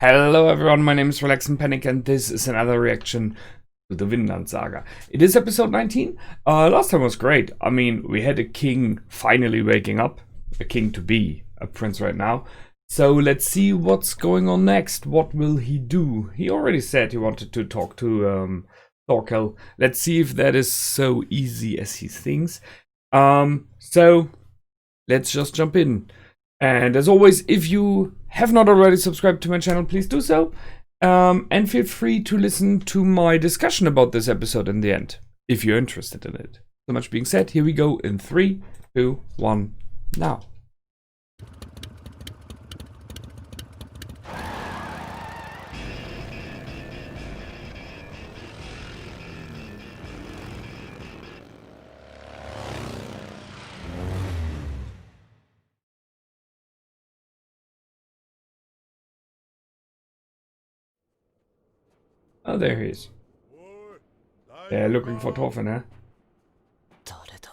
Hello everyone, my name is Relax and Panic and this is another reaction to the Vinland Saga. It is episode 19. Last time was great. I mean, we had a king finally waking up. A king to be, a prince right now. So let's see what's going on next. What will he do? He already said he wanted to talk to Thorkell. Let's see if that is so easy as he thinks. So let's just jump in. And as always, if you have not already subscribed to my channel, please do so. And feel free to listen to my discussion about this episode in the end, if you're interested in it. So much being said, here we go in 3, 2, 1, now. Oh, there he is. They're looking for Thorfinn, huh?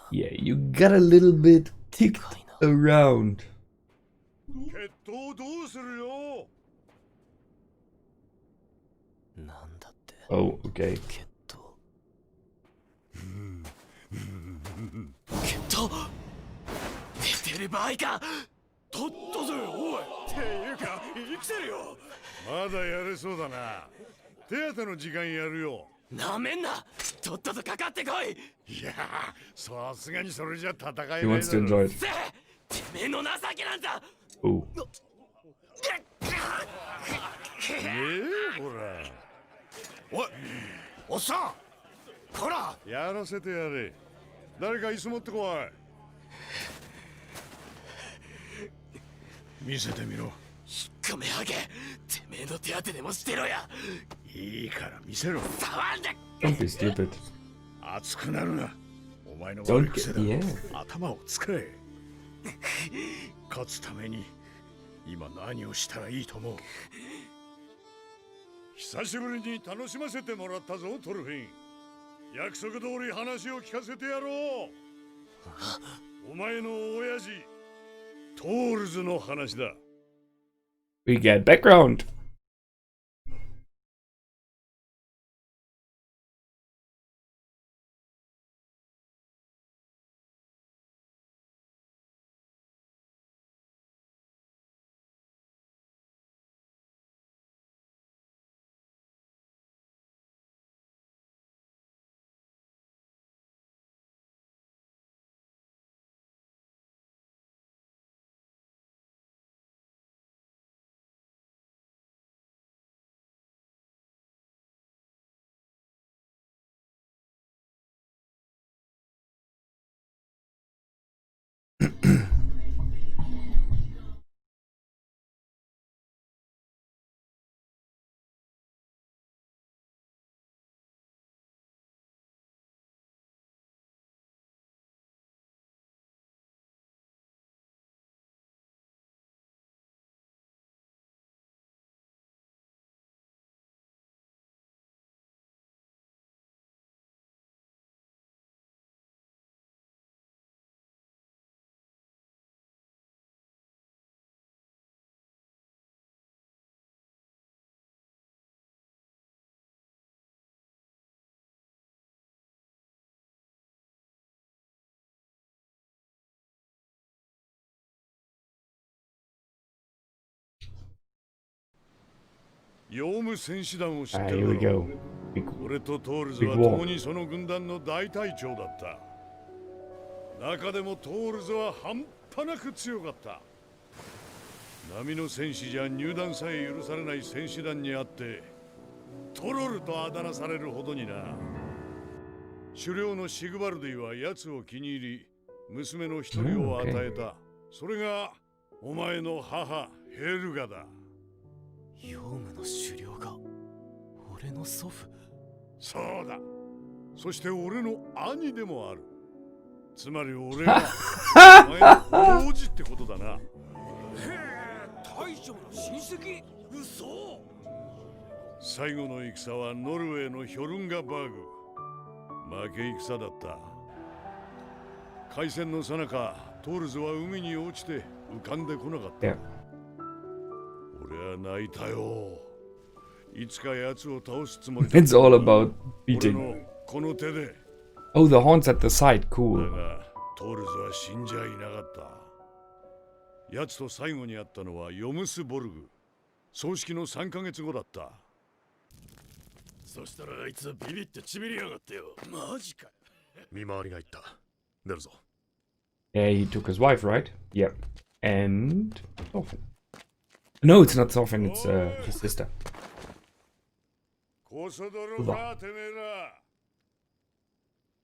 Yeah, you got a little bit ticked around. Oh, okay. He wants to enjoy it. Oh. Don't be stupid. Don't get, yeah. We get background. Here we go. Big war. 俺は泣いたよ。いつか奴を倒すつもり It's all about 俺 beating. のこの手で。 Oh, the horns at the side. だ Cool. がトールズは死んじゃいなかった。奴と最後に会ったのはヨムスボルグ。葬式の3ヶ月後だった。そしたらあいつビビってちびりやがってよ。マジか。見回りが言った。出るぞ。Yeah, he took his wife, right? Yep. And Thorfinn. No, it's not Thorfinn, it's his sister. コソドロかてめえら。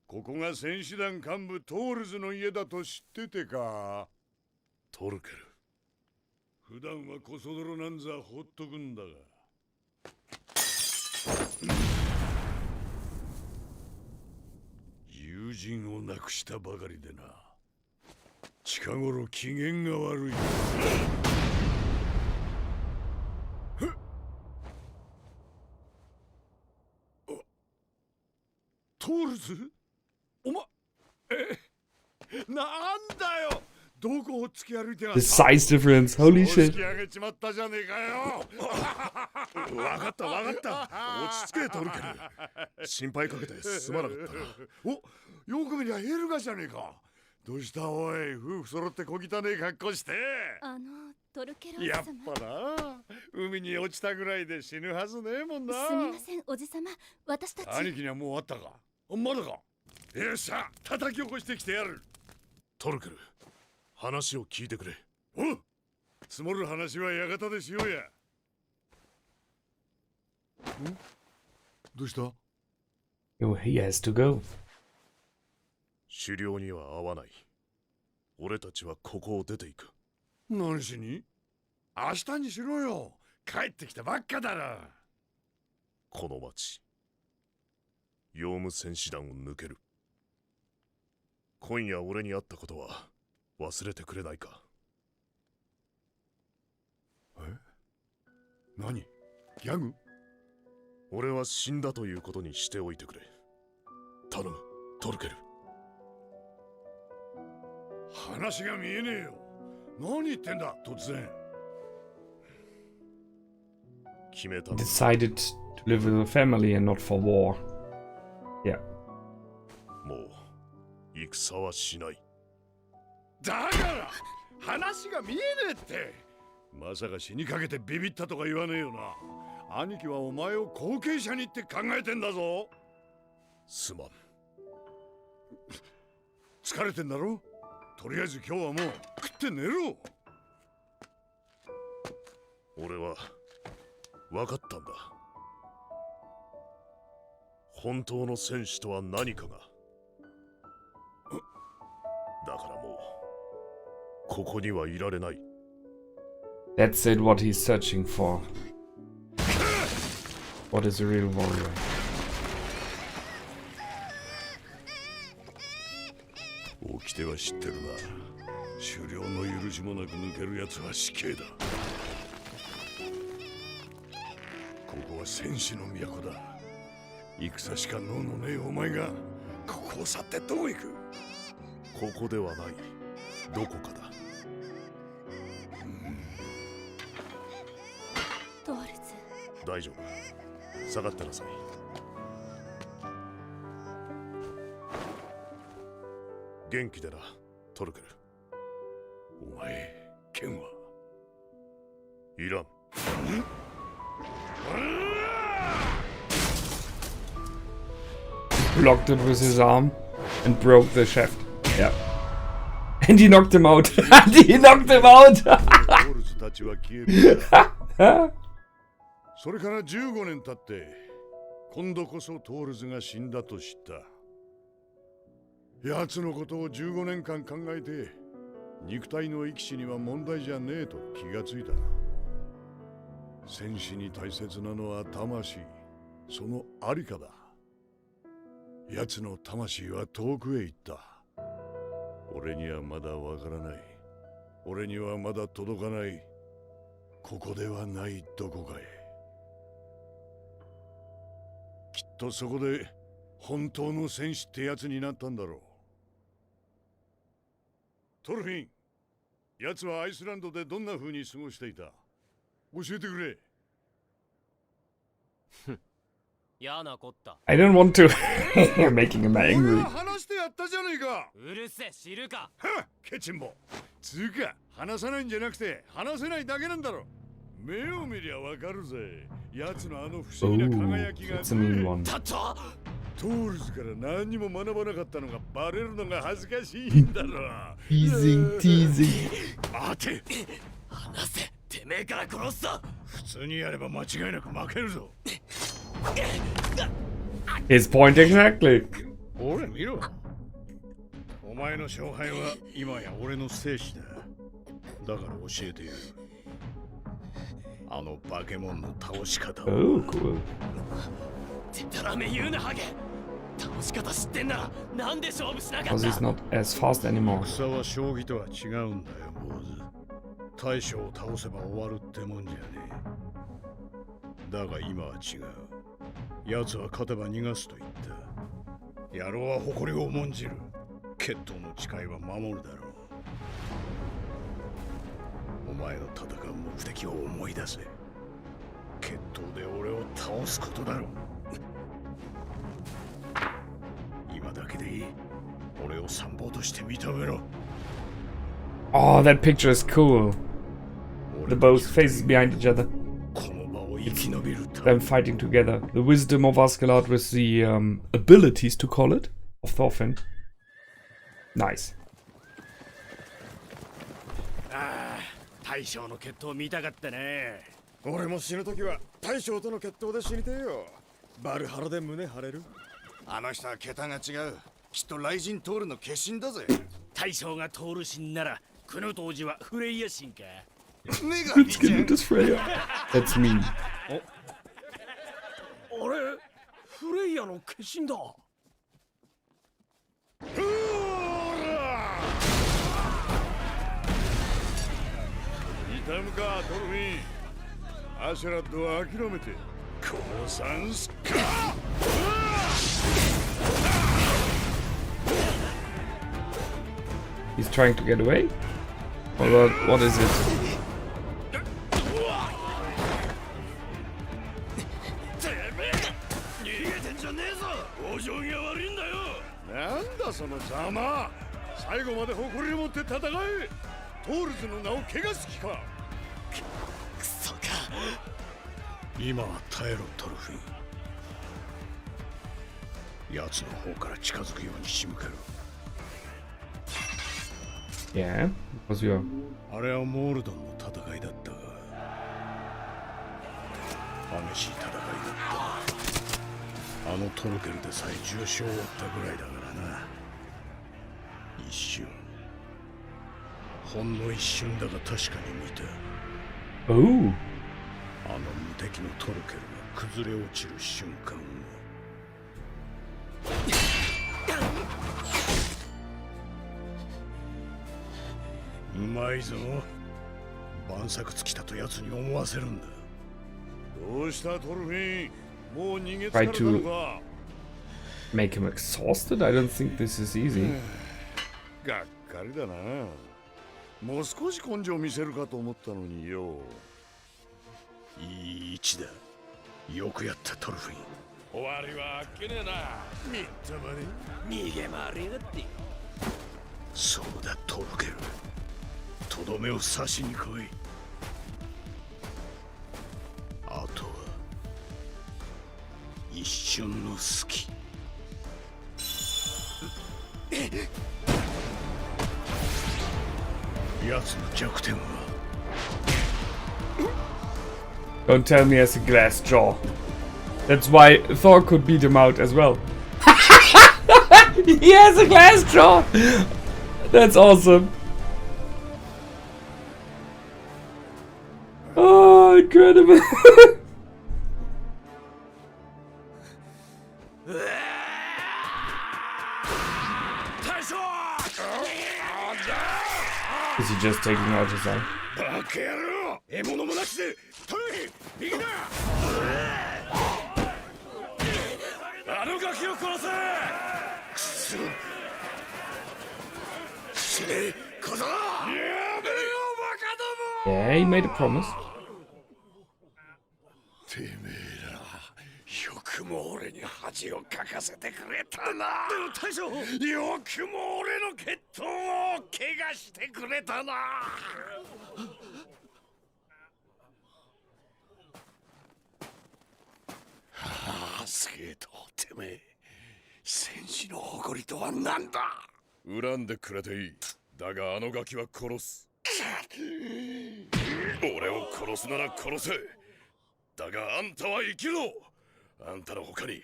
ここが戦士団幹部トールズの家だと知っててか。トルケル。普段はコソドロなんざほっとくんだが。友人を亡くしたばかりでな。近頃機嫌が悪い。トールズ？おま、なんだよ。どこを突き歩いてや The size difference, holy 突 shit. き上げちまったじゃねえかよ。わかったわかった。落ち着けトルケル。心配かけてすまなかったな。お、よく見りゃヘルガじゃねえか。どうしたおい、夫婦揃って小汚ねえ格好して。トルケルやっぱな、海に落ちたぐらいで死ぬはずねえもんな。すみませんおじさま、私たち兄貴にはもう会ったか。まだか。よっしゃ、叩き起こしてきてやる。トルケル、話を聞いてくれ。おう、積もる話は館でしようや。ん？どうした？ Oh, he has to go. 狩猟には合わない。俺たちはここを出ていく。何しに？明日にしろよ。帰ってきたばっかだろ。この町、ヨウム戦士団を抜ける。今夜俺に会ったことは忘れてくれないか。え？何？ギャグ？俺は死んだということにしておいてくれ。頼む、トルケル。話が見えねえよ。何言ってんだ、突然。決めた。 Decided to live with a family and not for war. Yeah. もう戦はしない。だから話が見えねえって。まさか死にかけてビビったとか言わねえよな。兄貴はお前を後継者にって考えてんだぞ。すまん。疲れてんだろ。とりあえず今日はもう食って寝ろ。俺は分かったんだ。本当の戦士とは何かが。だからもうここにはいられない。 That's it, what he's searching for. What is a real warrior? 掟は知ってるな。狩猟の許しもなく抜けるやつは死刑だ。ここは戦士の都だ。戦しか能のねえお前がここを去ってどこ行く？ここではない、どこかだ。トールズ、大丈夫、下がってなさい。元気でな、トルケル。お前、剣はいらん。Blocked it with his arm and broke the shaft. Yeah. And he knocked him out. He knocked him out. トールズたちは消えた。それから15年経って、今度こそトールズが死んだと知った。奴のことを15年間考えて、肉体の生き死には問題じゃねえと気がついた。戦士に大切なのは魂、そのありかだ。奴の魂は遠くへ行った。俺にはまだわからない。俺にはまだ届かない。ここではないどこかへ。きっとそこで本当の戦士ってやつになったんだろう。トルフィン、奴はアイスランドでどんな風に過ごしていた？教えてくれ。 I don't want to making him angry. 話してやったじゃねえか。うるせえ知るか。はっ、ケチンボ。つうか、話さないんじゃなくて話せないだけなんだろ。目を見りゃわかるぜ。奴のあの不思議な Oh, 輝きが。 that's a mean one. たったトールズから何にも学ばなかったのがバレるのが恥ずかしいんだろ。 Teasing, teasing. 待て。話せ。てめえから殺すぞ。普通にやれば間違いなく負けるぞ。 His point exactly. ほれ見ろ。お前の勝敗は今や俺の生死だ。だから教えてやる。あのバケモンの倒し方を。 Oh, cool. てたらめ言うなハゲ。倒し方知ってんならなんで勝負しなかっ Because た。 he's not as fast anymore. 戦は将棋とは違うんだよ、坊主。大将を倒せば終わるってもんじゃねえ。だが今は違う。奴は勝てば逃がすと言った。野郎は誇りを重んじる。決闘の誓いは守るだろう。お前の戦う目的を思い出せ。決闘で俺を倒すことだろう。今だけでいい。俺を参謀として認めろ。 Oh, that picture is cool. The both faces behind each other. この場を生き延びるた Them め fighting together. The wisdom of Askeladd with the abilities to call it of Thorfinn. Nice. ああ、大将の決闘見たかったね。俺も死ぬときは大将との決闘で死にてえよ。バルハラで胸張れる。あの人は桁が違う。きっと雷神トールの化身だぜ。大将が通る神ならクヌト王子はフレイヤ神か。目が Prince Canute is Freya. That's mean. あれフレイヤの化身だ。痛むかトルフィン。アシュラッドは諦めて降参すっか。 He's trying to get away? Or what is it? なんだそのざま。最後まで誇りを持って戦え。トールズの名を汚す気か。クソか。今は耐えろトルフィン。奴の方から近づくように仕向けろ。 Yeah, because you're あれはモールドンの戦いだったが、激しい戦いだった。あのトルケルでさえ重傷を負ったぐらいだからな。一瞬、ほんの一瞬だが確かに見た。 Oh. あの無敵のトルケルが崩れ落ちる瞬間を。うまいぞ。晩作尽きたと奴に思わせるんだ。どうしたトルフィン。もう逃げ疲れたのか。 Make him exhausted? I don't think this is easy. がっかりだな。もう少し根性見せるかと思ったのによ。いい位置だ。よくやったトルフィン。終わりはあっけねえな。みっともね。逃げ回りやがって。そうだトルケル。とどめを刺しに来い。あとは一瞬の隙。奴の弱点は Don't tell me he has a glass jaw. That's why Thor could beat him out as well. He has a glass jaw! That's awesome. Oh, incredible. Is he just taking out his eye? バカ野郎。獲物もなしでトルフィン行くな。あのガキを殺せ。くそ。死ね小僧。やめろバカども。 Yeah, he made a promise. てめえら、よくも俺に恥をかかせてくれたな。大将、よくも俺の血統を怪我してくれたな。はあ、スケート、てめえ、戦士の誇りとは何だ。恨んでくれていい。だがあのガキは殺す。俺を殺すなら殺せ。だがあんたは生きろ。あんたの他に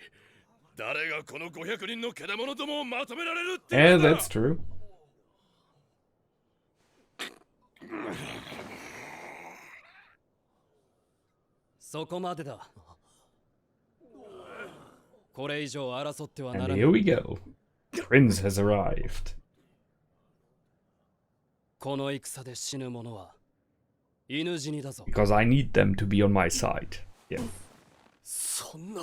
誰がこの500人の獣どもをまとめられるって言 Yeah, うんだ。 that's true. そこまでだ。これ以上争ってはな And らな here い。 we go. Prince has arrived. この戦で死ぬ者は犬死にだぞ。 Because I need them to be on my side. Yeah. そんな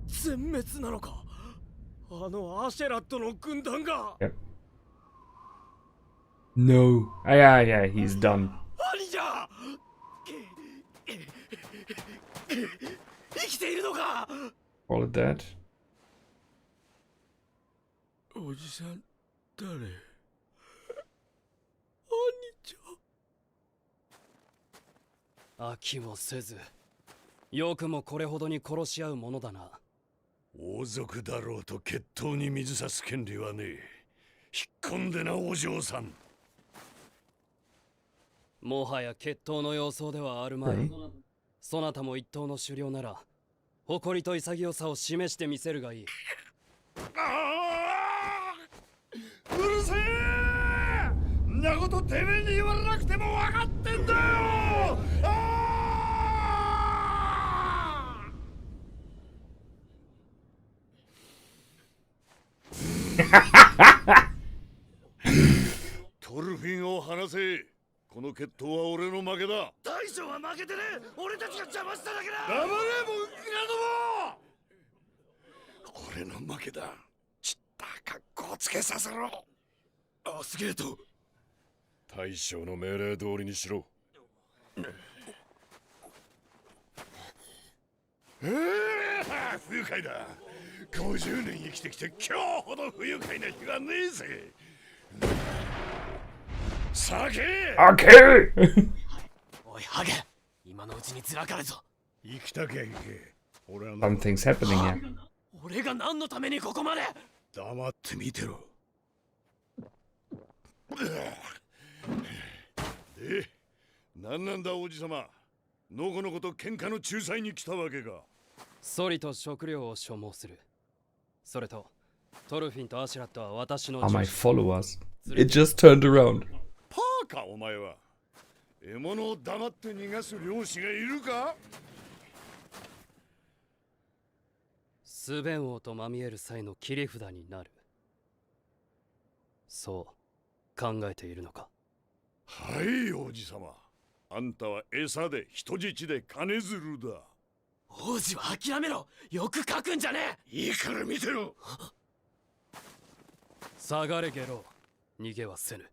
全滅なのか。あのアシェラットの軍団が。 Yep. No. Ah, yeah, he's done. 兄じゃ。生きているのか。 Call it that. おじさん、誰？兄ちゃん。飽きもせず、よくもこれほどに殺し合うものだな。王族だろうと決闘に水差す権利はねえ。引っ込んでな、お嬢さん。もはや決闘の様相ではあるまい。そなたも一党の首領なら、誇りと潔さを示してみせるがいい。うるせえ！んなことてめえに言われなくても分かってんだよ！トルフィンを離せ。この決闘は俺の負けだ。大将は負けてね。俺たちが邪魔しただけだ。黙れ、文句なども！俺の負けだ。ちった格好をつけさせろ。アスゲート。大将の命令通りにしろ。不愉快だ。50年生きてきて今日ほど不愉快な日はねえぜ。酒！ Okay! おいハゲ、今のうちにずらかれぞ。生きたきゃいけ。俺は Something's happening here. 俺が何のためにここまで。黙って見てろ。で、何なんだおじさま。のこのこと喧嘩の仲裁に来たわけか。ソリと食料を所望する。それとトルフィンとアシュラットは私の Are my 従者。 followers? It just turned around. パーかお前は。獲物を黙って逃がす漁師がいるか。スベン王とまみえる際の切り札になる。そう考えているのか。はいおじさま。あんたは餌で人質で金づるだ。王子は諦めろ。よく書くんじゃねえ。いいから見てろ。下がれゲロ。逃げはせぬ。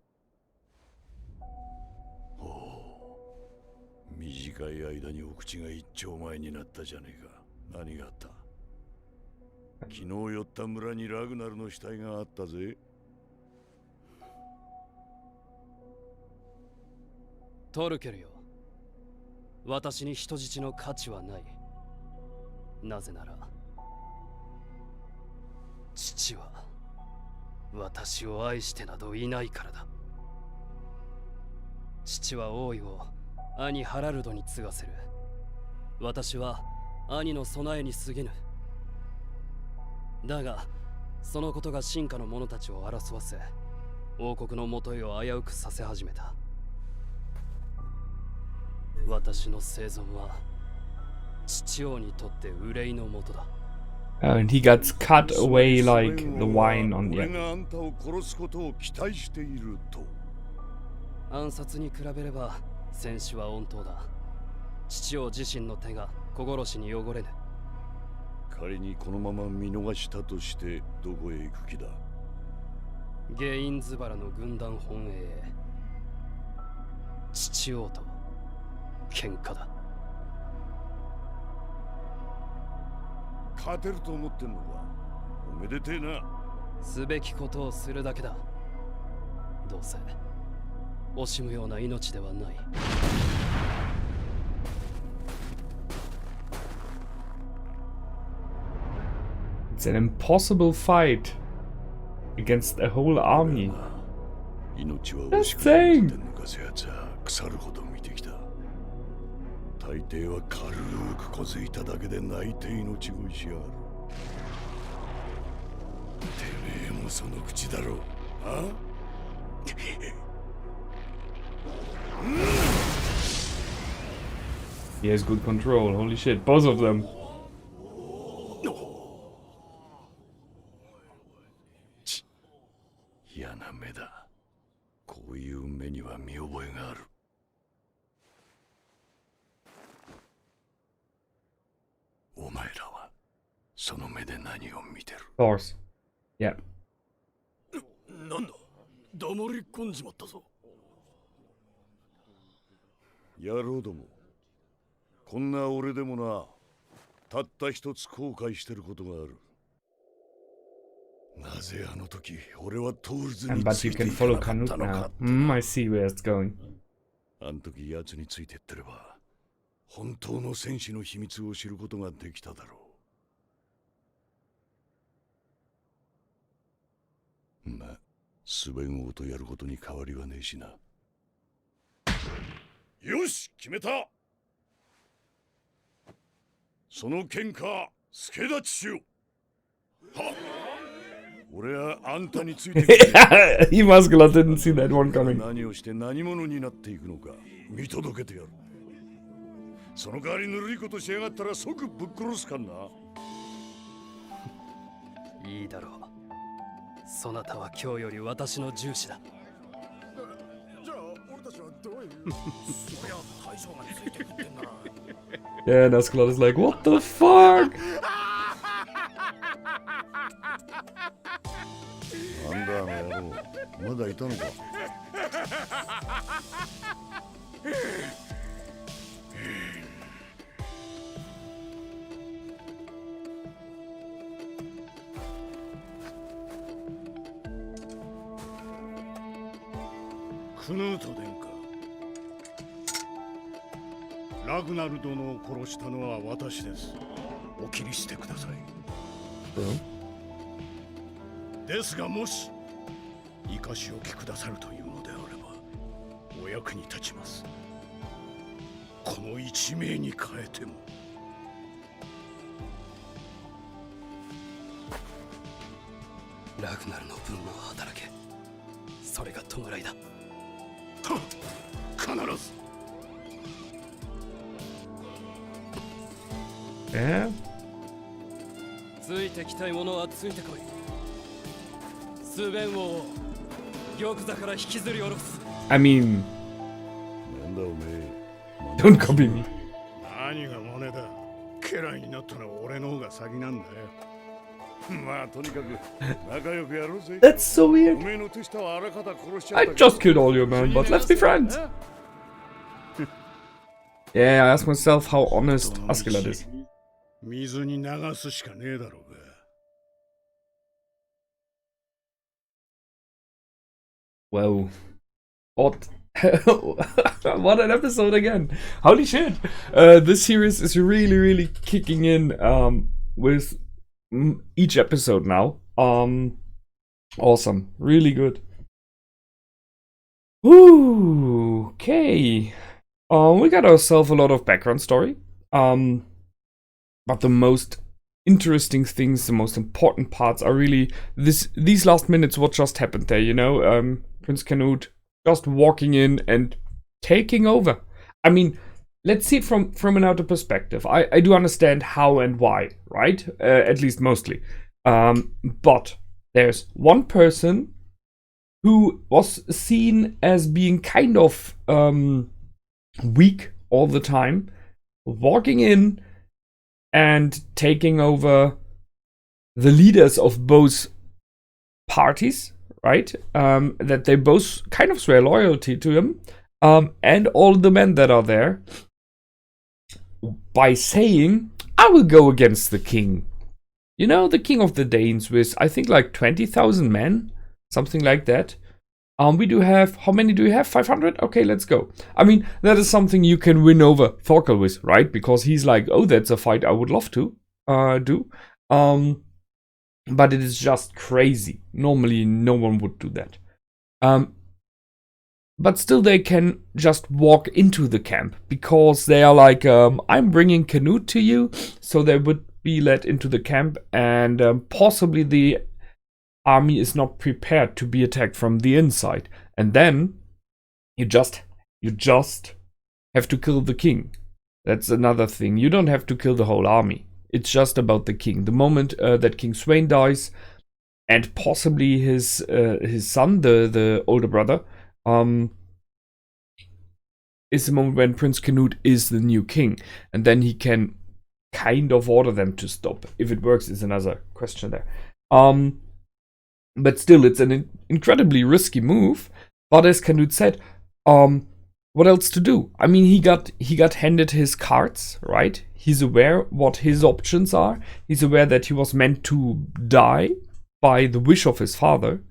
短い間にお口が一丁前になったじゃねえか。何があった？昨日寄った村にラグナルの死体があったぜ。トルケルよ、私に人質の価値はない。なぜなら父は私を愛してなどいないからだ。父は王位を兄ハラルドに継がせる。私は兄の備えに過ぎぬ。だがそのことが臣下の者たちを争わせ、王国の元へを危うくさせ始めた。私の生存は父王にとって憂いのもとだ。And he gets cut away like the wine on the 俺 end. があんたを殺すことを期待していると。暗殺に比べれば戦死は温当だ。父王自身の手が小殺しに汚れぬ。仮にこのまま見逃したとしてどこへ行く気だ。ゲインズバラの軍団本営へ。父王と喧嘩だ。勝てると思ってんのか。おめでてえな。すべきことをするだけだ。どうせ惜しむような命ではない。It's an impossible fight against a whole army. 命は惜しくないってんのか、せやつは腐るほど見てきた。大抵は軽くこづいただけで泣いて命乞いしやがる。てめえもその口だろう。あHe has good control. Holy shit, both of them. 嫌な目だ。こういう目には見覚えがある。お前らはその目で何を見てる？ Thors. Yeah. なんだ、黙り込んじまったぞ。野郎ども、こんな俺でもな、たった一つ後悔してることがある。なぜあの時俺はトールズに But つ you いて can いか follow なかったの Canute か now. I see where it's going. あの時奴についてってれば本当の戦士の秘密を知ることができただろう。まあ、スベン王とやることに変わりはねえしな。よし、決めた。その喧嘩助立ちしよう。はっ、俺はあんたについて He muscular didn't see that one coming. 何をして何者になっていくのか見届けてやる。その代わりぬるいことしやがったら即ぶっ殺すかんな。いいだろう。そなたは今日より私の重視だ。じゃあ俺たちはどういうそりゃ大将がついてくってんなら Yeah, and Ascalon is like, what the fuck? なんだあの野郎、まだいたのか。クヌート殿下、ラグナル殿を殺したのは私です。お切りしてください。ですが、もし生かし置きくださるというのであればお役に立ちます。この一命に変えても。ラグナルの分の働け。それが弔いだ。必ず。Yeah? ついてきたいものはついてこい。スベン王を玉座から引きずり下ろす。I mean, なんだおめえ。 don't copy me. 何が真似だ。家来になったのは俺の方が先なんだよ。まあとにかく仲良くやろうぜ。 That's so お weird. めえの手下はあらかた殺しちゃっ I たけど。 just killed all your men, but let's be friends. Yeah, I asked myself how honest Ascalon is. 水に流すしかねえだろうが。Whoa. What? What an episode again. Holy shit. This series is really, really kicking in with each episode now. Awesome. Really good. Woo. Okay. We got ourselves a lot of background story. But the most interesting things, the most important parts are really these last minutes, what just happened there, you know? Prince Canute just walking in and taking over. I mean, let's see it from another perspective. I do understand how and why, right? At least mostly. But there's one person who was seen as being kind of weak all the time, walking in and taking over the leaders of both parties, right? That they both kind of swear loyalty to him, and all the men that are there. by saying, I will go against the king. You know, the king of the Danes with, I think, like 20,000 men, something like that. We do have, how many do we have? 500? Okay, let's go. I mean, that is something you can win over Thorkell with, right? Because he's like, oh, that's a fight I would love to do. But it is just crazy. Normally, no one would do that. But still, they can just walk into the camp because they are like, I'm bringing Canute to you. So they would be let into the camp, and possibly the army is not prepared to be attacked from the inside. And then you just have to kill the king. That's another thing. You don't have to kill the whole army. It's just about the king. The moment that King Sweyn dies, and possibly his son, the older brother, is the moment when Prince Canute is the new king, and then he can kind of order them to stop. If it works is another question there. But still, it's an incredibly risky move. But as Canute said, what else to do? I mean, he got handed his cards, right? He's aware what his options are. He's aware that he was meant to die by the wish of his father.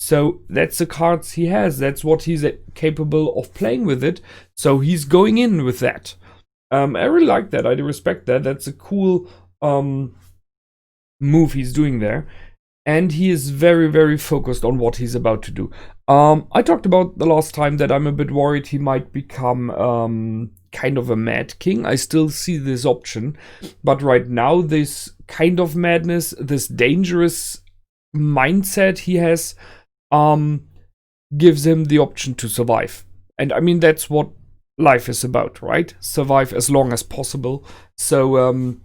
So that's the cards he has. That's what he's capable of playing with it. So he's going in with that. I really like that. I do respect that. That's a cool move he's doing there. And he is very, very focused on what he's about to do. I talked about the last time that I'm a bit worried he might become kind of a mad king. I still see this option. But right now, this kind of madness, this dangerous mindset he has, gives him the option to survive. And I mean, that's what life is about, right? Survive as long as possible. So,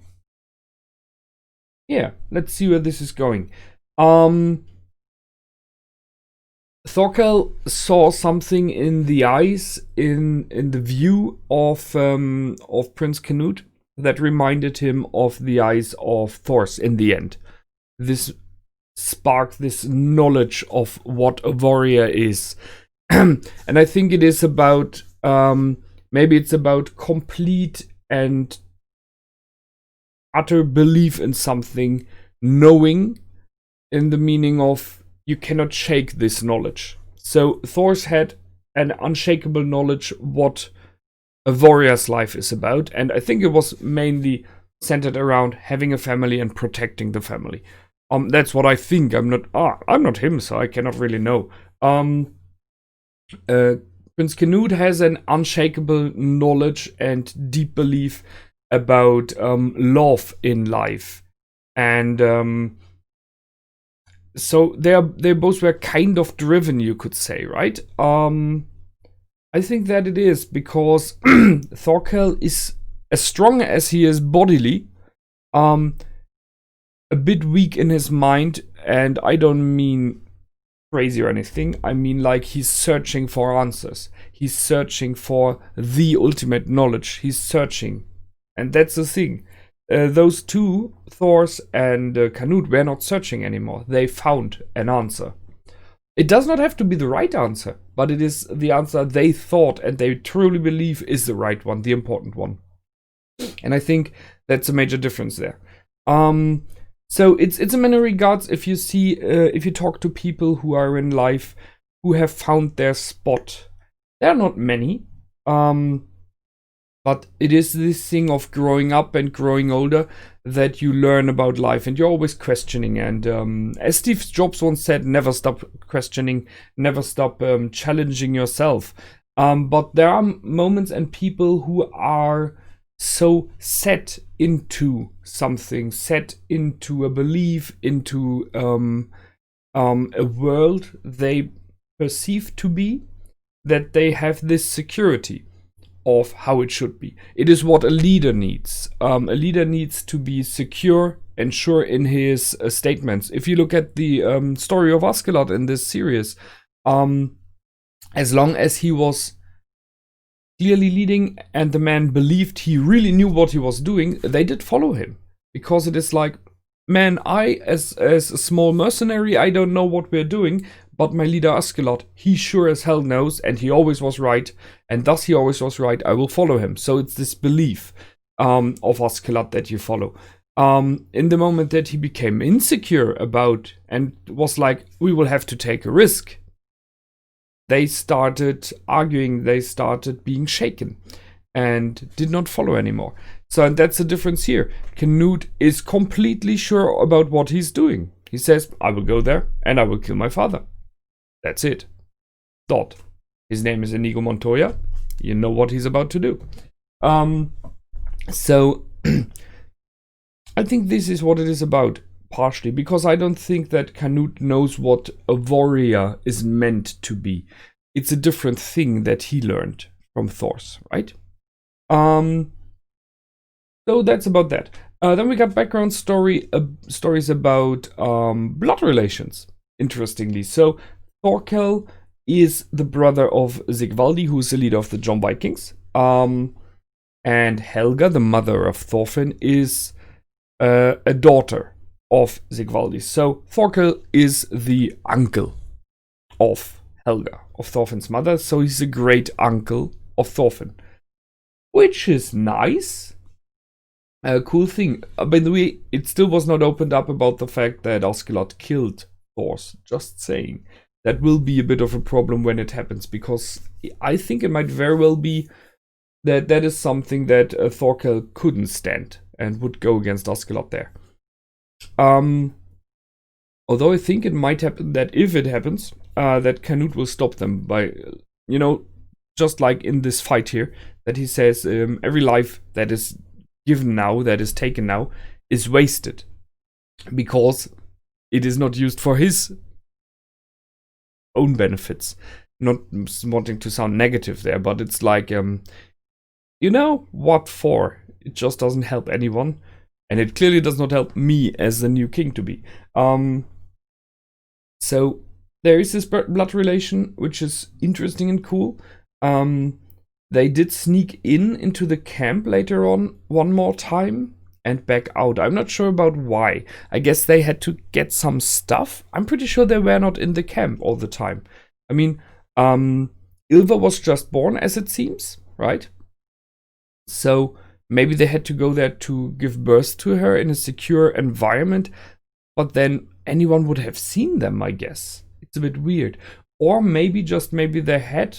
yeah, let's see where this is going. Thorkell saw something in the eyes, in the view of Prince Canute that reminded him of the eyes of Thors in the end. This sparked this knowledge of what a warrior is. And I think it is about, maybe it's about complete and utter belief in something, knowing, in the meaning of you cannot shake this knowledge. So Thors had an unshakable knowledge what a warrior's life is about, and I think it was mainly centered around having a family and protecting the family. That's what I think. I'm not him, so I cannot really know. Prince Canute has an unshakable knowledge and deep belief about love in life, and so they both were kind of driven, you could say, right? I think that it is because Thorkell is as strong as he is bodily, a bit weak in his mind, and I don't mean crazy or anything. I mean like he's searching for answers. He's searching for the ultimate knowledge. He's searching, and that's the thing. Those two, Thors and Canute, were not searching anymore. They found an answer. It does not have to be the right answer, but it is the answer they thought and they truly believe is the right one, the important one. And I think that's a major difference there. So it's in many regards, if you talk to people who are in life who have found their spot, there are not many. But it is this thing of growing up and growing older that you learn about life, and you're always questioning. And as Steve Jobs once said, never stop questioning, never stop challenging yourself. But there are moments and people who are so set into something, set into a belief, into a world they perceive to be, that they have this security of how it should be. It is what a leader needs. A leader needs to be secure and sure in his statements. If you look at the story of Askeladd in this series, as long as he was clearly leading and the man believed he really knew what he was doing, they did follow him. Because it is like, man, I, as a small mercenary, I don't know what we're doing, but my leader Askeladd, he sure as hell knows, and he always was right, and thus he always was right, I will follow him. So it's this belief. of Oskelot that you follow. In the moment that he became insecure about and was like, we will have to take a risk, they started arguing, they started being shaken and did not follow anymore. So and that's the difference here. Canute is completely sure about what he's doing. He says, I will go there and I will kill my father. That's it. Dot. His name is Inigo Montoya. You know what he's about to do. So I think this is what it is about, partially, because I don't think that Canute knows what a warrior is meant to be. It's a different thing that he learned from Thors, right? So that's about that. Then we got background stories about blood relations, interestingly. So Thorkell is the brother of Sigvaldi, who's the leader of the John Vikings. And Helga, the mother of Thorfinn, is a daughter of Sigvaldi. So Thorkell is the uncle of Helga, of Thorfinn's mother. So he's a great uncle of Thorfinn, which is nice. A cool thing. By the way, it still was not opened up about the fact that Oskelot killed Thors. Just saying. That will be a bit of a problem when it happens, because I think it might very well be that that is something that Thorkell couldn't stand and would go against Oskelot there. Although I think it might happen that if it happens, that Canute will stop them by, just like in this fight here, that he says every life that is given now, that is taken now, is wasted because it is not used for his own benefits. Not wanting to sound negative there, but it's like, what for? It just doesn't help anyone, and it clearly does not help me as the new king to be. So there is this blood relation, which is interesting and cool. They did sneak into the camp later on one more time and back out. I'm not sure about why. I guess they had to get some stuff. I'm pretty sure they were not in the camp all the time. I mean, Ylva was just born, as it seems, right? So maybe they had to go there to give birth to her in a secure environment, but then anyone would have seen them, I guess. It's a bit weird. Or maybe they had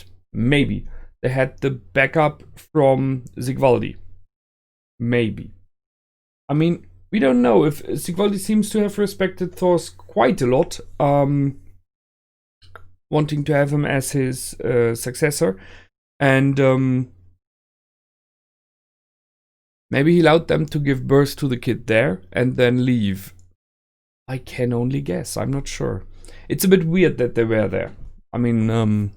the backup from Sigvaldi. Maybe. I mean, we don't know. If Sigvaldi seems to have respected Thors quite a lot, wanting to have him as his successor, and maybe he allowed them to give birth to the kid there and then leave. I can only guess. I'm not sure. It's a bit weird that they were there. I mean,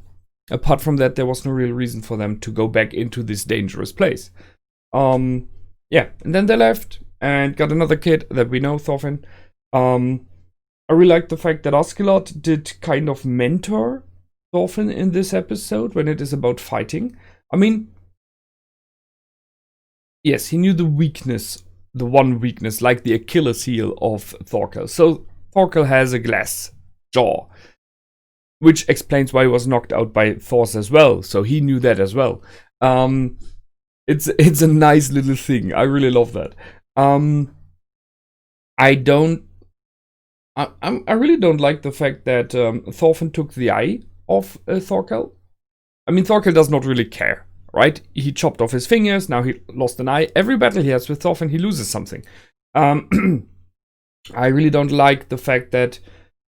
apart from that, there was no real reason for them to go back into this dangerous place. Yeah, and then they left and got another kid that we know, Thorfinn. I really like the fact that Oskelot did kind of mentor Thorfinn in this episode when it is about fighting. I mean, yes, he knew the one weakness, like the Achilles heel of Thorkell. So Thorkell has a glass jaw, which explains why he was knocked out by Thors as well. So he knew that as well. It's a nice little thing. I really love that. I really don't like the fact that Thorfinn took the eye of Thorkell. I mean, Thorkell does not really care, right? He chopped off his fingers, now he lost an eye. Every battle he has with Thorfinn, he loses something. I really don't like the fact that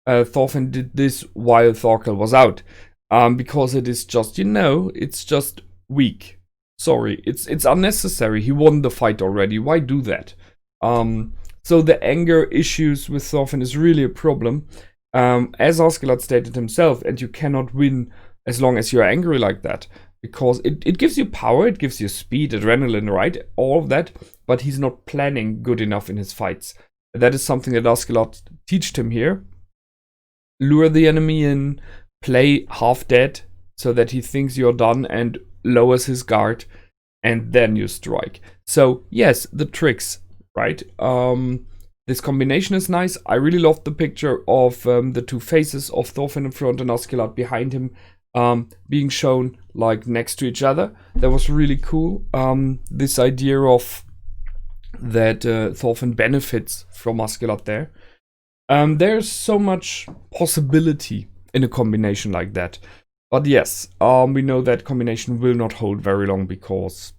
Thorfinn did this while Thorkell was out. Because it is just, it's just weak. Sorry, it's unnecessary. He won the fight already. Why do that? So the anger issues with Thorfinn is really a problem. As Oskelot stated himself, and you cannot win as long as you're angry like that. Because it gives you power, it gives you speed, adrenaline, right? All of that. But he's not planning good enough in his fights. That is something that Oskelot taught him here. Lure the enemy in, play half dead, so that he thinks you're done and lowers his guard, and then you strike. So yes, the tricks, right? This combination is nice. I really loved the picture of the two faces of Thorfinn in front and Oskelot behind him, being shown like next to each other. That was really cool. This idea of that Thorfinn benefits from Askeladd there. There's so much possibility in a combination like that. But yes, we know that combination will not hold very long because,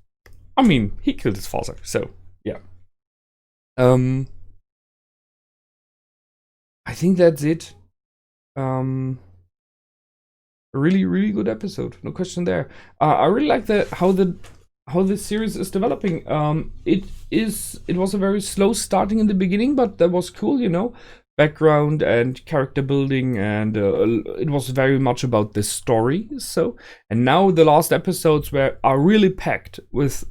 I mean, he killed his father, so yeah. I think that's it. Really, really good episode, no question there. I really like how this series is developing. It was a very slow starting in the beginning, but that was cool, you know. Background and character building, and it was very much about the story. So, and now the last episodes are really packed with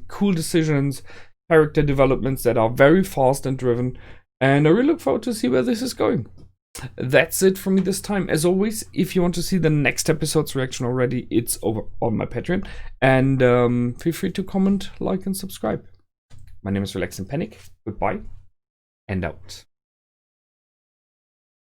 cool decisions, character developments that are very fast and driven, and I really look forward to see where this is going. That's it for me this time. As always, if you want to see the next episode's reaction already, it's over on my Patreon, and feel free to comment, like, and subscribe. My name is Relax and Panic. Goodbye and out.